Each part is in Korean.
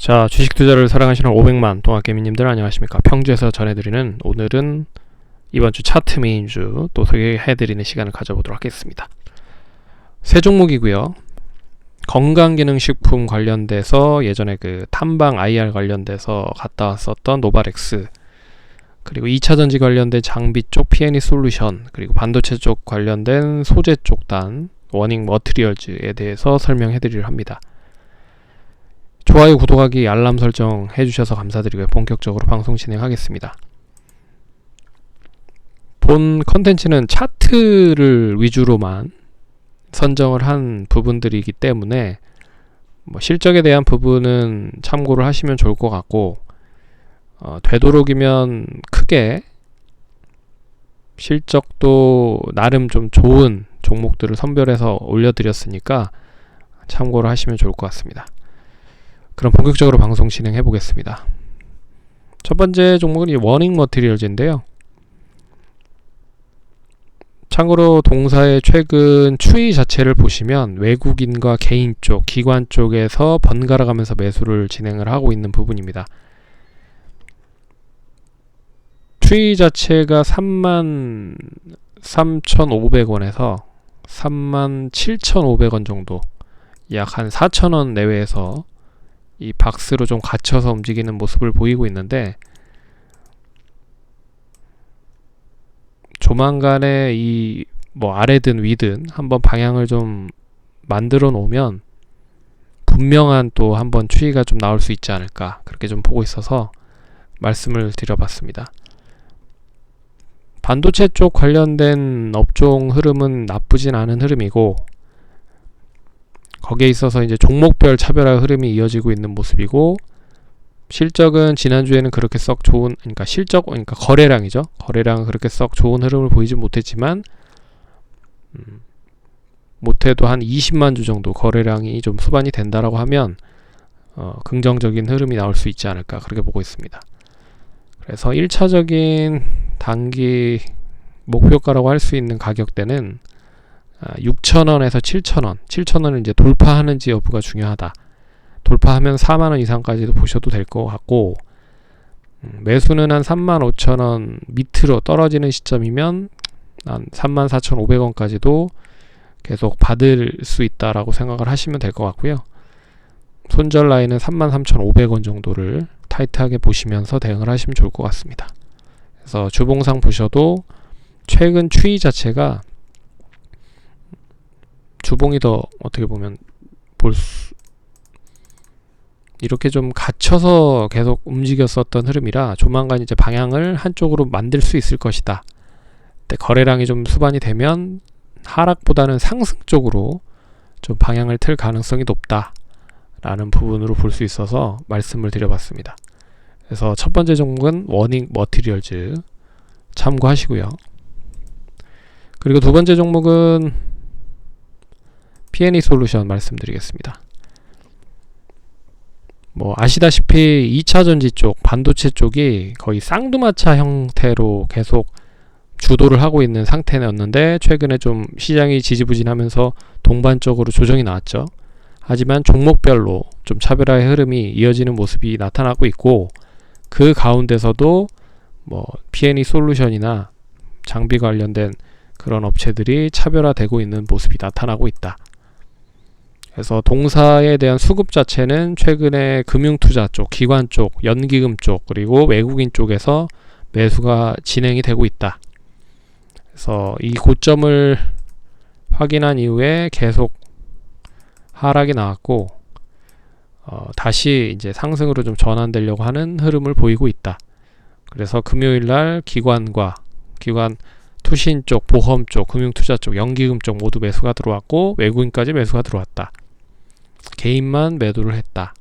자, 주식 투자를 사랑하시는 500만 동학개미님들 안녕하십니까. 평주에서 전해드리는 오늘은 이번 주 차트 메인주 또 소개해드리는 시간을 가져보도록 하겠습니다. 세 종목이고요. 건강기능식품 관련돼서 예전에 그 탐방 IR 관련돼서 갔다 왔었던 노바렉스, 그리고 2차전지 관련된 장비 쪽 P&E 솔루션, 그리고 반도체 쪽 관련된 소재 쪽 단 워닝 머티리얼즈에 대해서 설명해드리려 합니다. 좋아요, 구독하기, 알람 설정 해주셔서 감사드리고요. 본격적으로 방송 진행하겠습니다. 본 컨텐츠는 차트를 위주로만 선정을 한 부분들이기 때문에 실적에 대한 부분은 참고를 하시면 좋을 것 같고, 되도록이면 크게 실적도 나름 좀 좋은 종목들을 선별해서 올려드렸으니까 참고를 하시면 좋을 것 같습니다. 그럼 본격적으로 방송 진행해 보겠습니다. 첫 번째 종목은 이 워닝 머티리얼즈인데요. 참고로 동사의 최근 추이 자체를 보시면 외국인과 개인 쪽, 기관 쪽에서 번갈아 가면서 매수를 진행을 하고 있는 부분입니다. 추이 자체가 33,500원에서 37,500원 정도, 약 한 4,000원 내외에서 이 박스로 좀 갇혀서 움직이는 모습을 보이고 있는데, 조만간에 이 아래든 위든 한번 방향을 좀 만들어 놓으면 분명한 또 한번 추이가 좀 나올 수 있지 않을까, 그렇게 좀 보고 있어서 말씀을 드려봤습니다. 반도체 쪽 관련된 업종 흐름은 나쁘진 않은 흐름이고, 거기에 있어서 이제 종목별 차별화 흐름이 이어지고 있는 모습이고, 실적은 지난주에는 그렇게 썩 좋은, 그러니까 거래량이죠. 거래량은 그렇게 썩 좋은 흐름을 보이지 못했지만, 못해도 한 20만 주 정도 거래량이 좀 수반이 된다라고 하면 긍정적인 흐름이 나올 수 있지 않을까, 그렇게 보고 있습니다. 그래서 1차적인 단기 목표가라고 할 수 있는 가격대는 6,000원에서 7,000원, 7,000원을 이제 돌파하는지 여부가 중요하다. 돌파하면 4만원 이상까지도 보셔도 될 것 같고, 매수는 한 35,000원 밑으로 떨어지는 시점이면 한 34,500원까지도 계속 받을 수 있다라고 생각을 하시면 될 것 같고요. 손절 라인은 33,500원 정도를 타이트하게 보시면서 대응을 하시면 좋을 것 같습니다. 그래서 주봉상 보셔도 최근 추이 자체가 주봉이 더 어떻게 보면 이렇게 좀 갇혀서 계속 움직였었던 흐름이라 조만간 이제 방향을 한쪽으로 만들 수 있을 것이다. 근데 거래량이 좀 수반이 되면 하락보다는 상승 쪽으로 좀 방향을 틀 가능성이 높다 라는 부분으로 볼 수 있어서 말씀을 드려봤습니다. 그래서 첫 번째 종목은 워닝 머티리얼즈 참고하시고요. 그리고 두 번째 종목은 P&E 솔루션 말씀드리겠습니다. 아시다시피 2차전지 쪽, 반도체 쪽이 거의 쌍두마차 형태로 계속 주도를 하고 있는 상태였는데, 최근에 좀 시장이 지지부진하면서 동반적으로 조정이 나왔죠. 하지만 종목별로 좀 차별화의 흐름이 이어지는 모습이 나타나고 있고, 그 가운데서도 P&E 솔루션이나 장비 관련된 그런 업체들이 차별화되고 있는 모습이 나타나고 있다. 그래서 동사에 대한 수급 자체는 최근에 금융투자 쪽, 기관 쪽, 연기금 쪽, 그리고 외국인 쪽에서 매수가 진행이 되고 있다. 그래서 이 고점을 확인한 이후에 계속 하락이 나왔고, 다시 이제 상승으로 좀 전환되려고 하는 흐름을 보이고 있다. 그래서 금요일날 기관 투신 쪽, 보험 쪽, 금융투자 쪽, 연기금 쪽 모두 매수가 들어왔고, 외국인까지 매수가 들어왔다. 개인만 매도를 했다.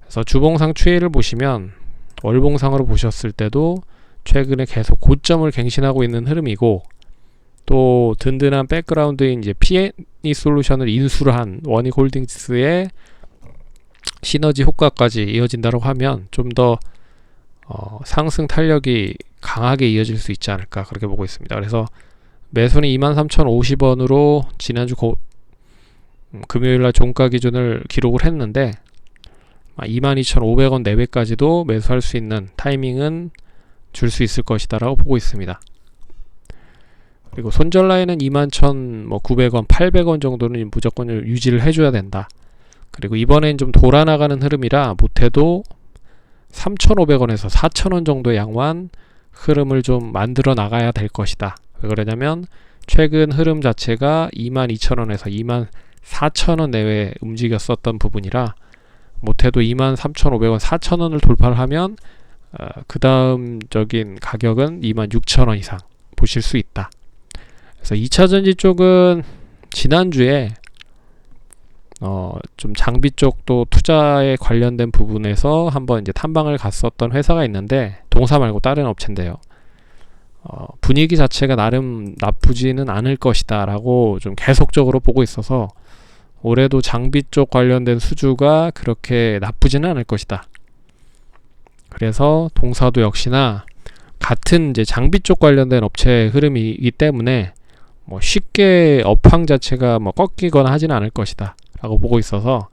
그래서 주봉상 추이를 보시면 월봉상으로 보셨을 때도 최근에 계속 고점을 갱신하고 있는 흐름이고, 또 든든한 백그라운드인 이제 P&E 솔루션을 인수를 한 원익홀딩스의 시너지 효과까지 이어진다고 하면 좀 더 상승 탄력이 강하게 이어질 수 있지 않을까, 그렇게 보고 있습니다. 그래서 매수는 23,050원으로 지난주 금요일날 종가 기준을 기록을 했는데, 22,500원 내외까지도 매수할 수 있는 타이밍은 줄 수 있을 것이다 라고 보고 있습니다. 그리고 손절 라인은 21,900원, 800원 정도는 무조건 유지를 해줘야 된다. 그리고 이번엔 좀 돌아나가는 흐름이라 못해도 3,500원에서 4,000원 정도의 양호한 흐름을 좀 만들어 나가야 될 것이다. 왜 그러냐면 최근 흐름 자체가 22,000원에서 24,000원 내외에 움직였었던 부분이라 못해도 23,500원, 4,000원을 돌파를 하면 그 다음적인 가격은 26,000원 이상 보실 수 있다. 그래서 2차전지 쪽은 지난주에 좀 장비 쪽도 투자에 관련된 부분에서 한번 이제 탐방을 갔었던 회사가 있는데, 동사 말고 다른 업체인데요. 분위기 자체가 나름 나쁘지는 않을 것이다 라고 좀 계속적으로 보고 있어서 올해도 장비 쪽 관련된 수주가 그렇게 나쁘지는 않을 것이다. 그래서 동사도 역시나 같은 이제 장비 쪽 관련된 업체의 흐름이기 때문에 쉽게 업황 자체가 꺾이거나 하지는 않을 것이다 라고 보고 있어서,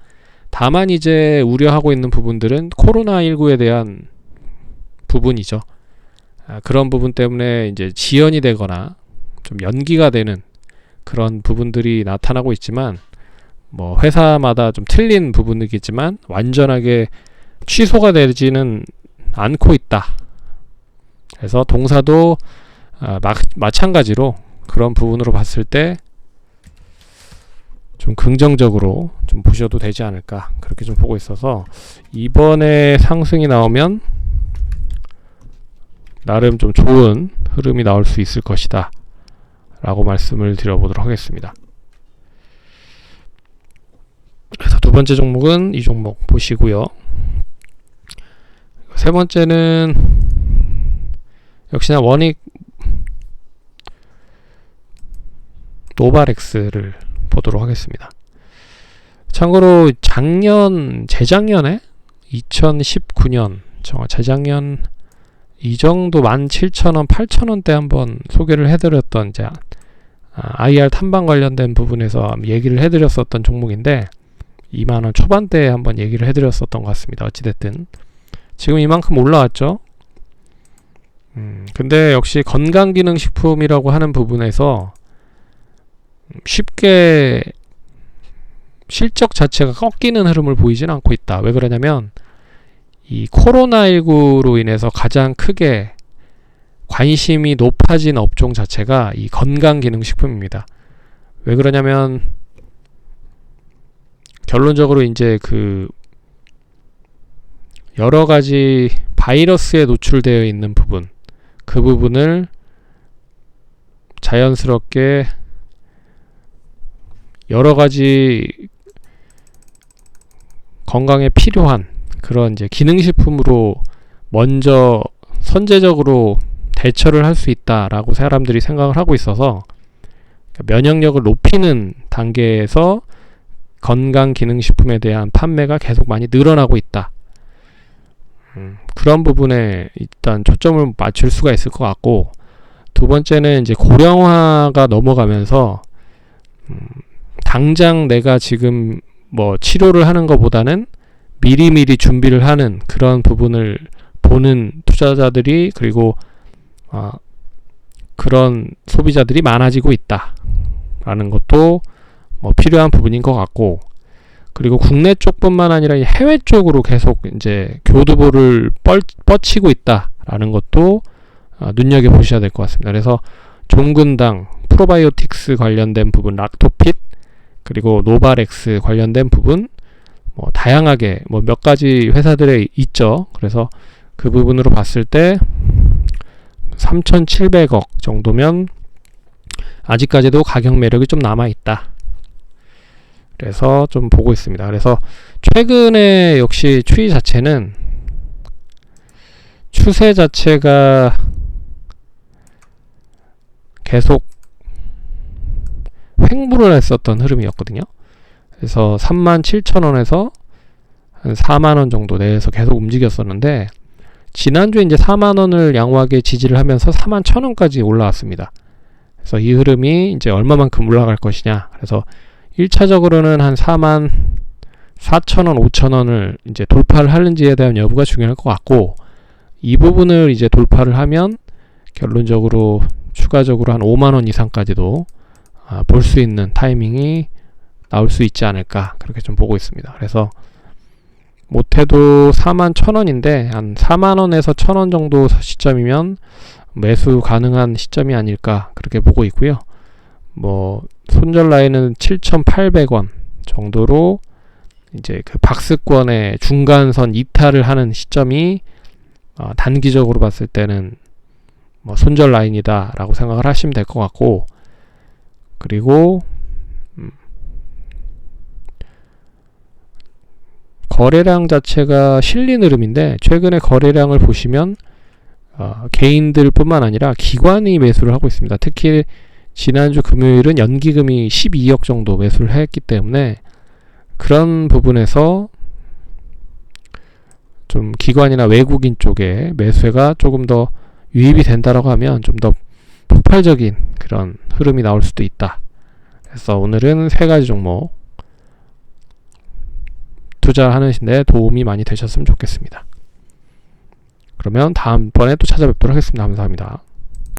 다만 이제 우려하고 있는 부분들은 코로나19에 대한 부분이죠. 그런 부분 때문에 이제 지연이 되거나 좀 연기가 되는 그런 부분들이 나타나고 있지만, 회사마다 좀 틀린 부분이겠지만 완전하게 취소가 되지는 않고 있다. 그래서 동사도 마찬가지로 그런 부분으로 봤을 때 좀 긍정적으로 좀 보셔도 되지 않을까, 그렇게 좀 보고 있어서 이번에 상승이 나오면 나름 좀 좋은 흐름이 나올 수 있을 것이다 라고 말씀을 드려보도록 하겠습니다. 그래서 두 번째 종목은 이 종목 보시고요. 세 번째는 역시나 원익 노바렉스를 보도록 하겠습니다. 참고로 재작년에 2019년 재작년 이 정도 17,000원, 8,000원대 한번 소개를 해드렸던 이제 IR 탐방 관련된 부분에서 얘기를 해드렸었던 종목인데 2만원 초반대에 한번 얘기를 해드렸었던 것 같습니다. 어찌됐든 지금 이만큼 올라왔죠. 근데 역시 건강기능식품이라고 하는 부분에서 쉽게 실적 자체가 꺾이는 흐름을 보이진 않고 있다. 왜 그러냐면 이 코로나19로 인해서 가장 크게 관심이 높아진 업종 자체가 이 건강기능식품입니다. 왜 그러냐면 결론적으로 이제 여러 가지 바이러스에 노출되어 있는 부분, 그 부분을 자연스럽게 여러 가지 건강에 필요한 그런 이제 기능식품으로 먼저 선제적으로 대처를 할 수 있다라고 사람들이 생각을 하고 있어서 면역력을 높이는 단계에서 건강기능식품에 대한 판매가 계속 많이 늘어나고 있다. 그런 부분에 일단 초점을 맞출 수가 있을 것 같고, 두 번째는 이제 고령화가 넘어가면서 당장 내가 지금 치료를 하는 것보다는 미리미리 준비를 하는 그런 부분을 보는 투자자들이, 그리고 그런 소비자들이 많아지고 있다 라는 것도 필요한 부분인 것 같고, 그리고 국내 쪽뿐만 아니라 해외 쪽으로 계속 이제 교두보를 뻗치고 있다라는 것도 눈여겨보셔야 될 것 같습니다. 그래서 종근당, 프로바이오틱스 관련된 부분, 락토핏, 그리고 노바렉스 관련된 부분 다양하게 몇 가지 회사들에 있죠. 그래서 그 부분으로 봤을 때 3,700억 정도면 아직까지도 가격 매력이 좀 남아있다. 그래서 좀 보고 있습니다. 그래서 최근에 역시 추세 자체가 계속 횡보를 했었던 흐름이었거든요. 그래서 37,000원에서 한 4만원 정도 내에서 계속 움직였었는데, 지난주에 이제 4만원을 양호하게 지지를 하면서 41,000원까지 올라왔습니다. 그래서 이 흐름이 이제 얼마만큼 올라갈 것이냐. 그래서 1차적으로는 한 4,000원, 5,000원을 이제 돌파를 하는지에 대한 여부가 중요할 것 같고, 이 부분을 이제 돌파를 하면 결론적으로 추가적으로 한 5만 원 이상까지도 볼 수 있는 타이밍이 나올 수 있지 않을까, 그렇게 좀 보고 있습니다. 그래서 못해도 41,000원인데 한 4만원에서 1,000원 정도 시점이면 매수 가능한 시점이 아닐까, 그렇게 보고 있고요. 뭐 손절 라인은 7,800원 정도로 이제 그 박스권의 중간선 이탈을 하는 시점이 단기적으로 봤을 때는 뭐 손절 라인이다 라고 생각을 하시면 될 것 같고, 그리고 거래량 자체가 실린 흐름인데, 최근에 거래량을 보시면 개인들 뿐만 아니라 기관이 매수를 하고 있습니다. 특히 지난주 금요일은 연기금이 12억 정도 매수를 했기 때문에, 그런 부분에서 좀 기관이나 외국인 쪽에 매수가 조금 더 유입이 된다라고 하면 좀 더 폭발적인 그런 흐름이 나올 수도 있다. 그래서 오늘은 세 가지 종목 투자하는데 도움이 많이 되셨으면 좋겠습니다. 그러면 다음번에 또 찾아뵙도록 하겠습니다. 감사합니다.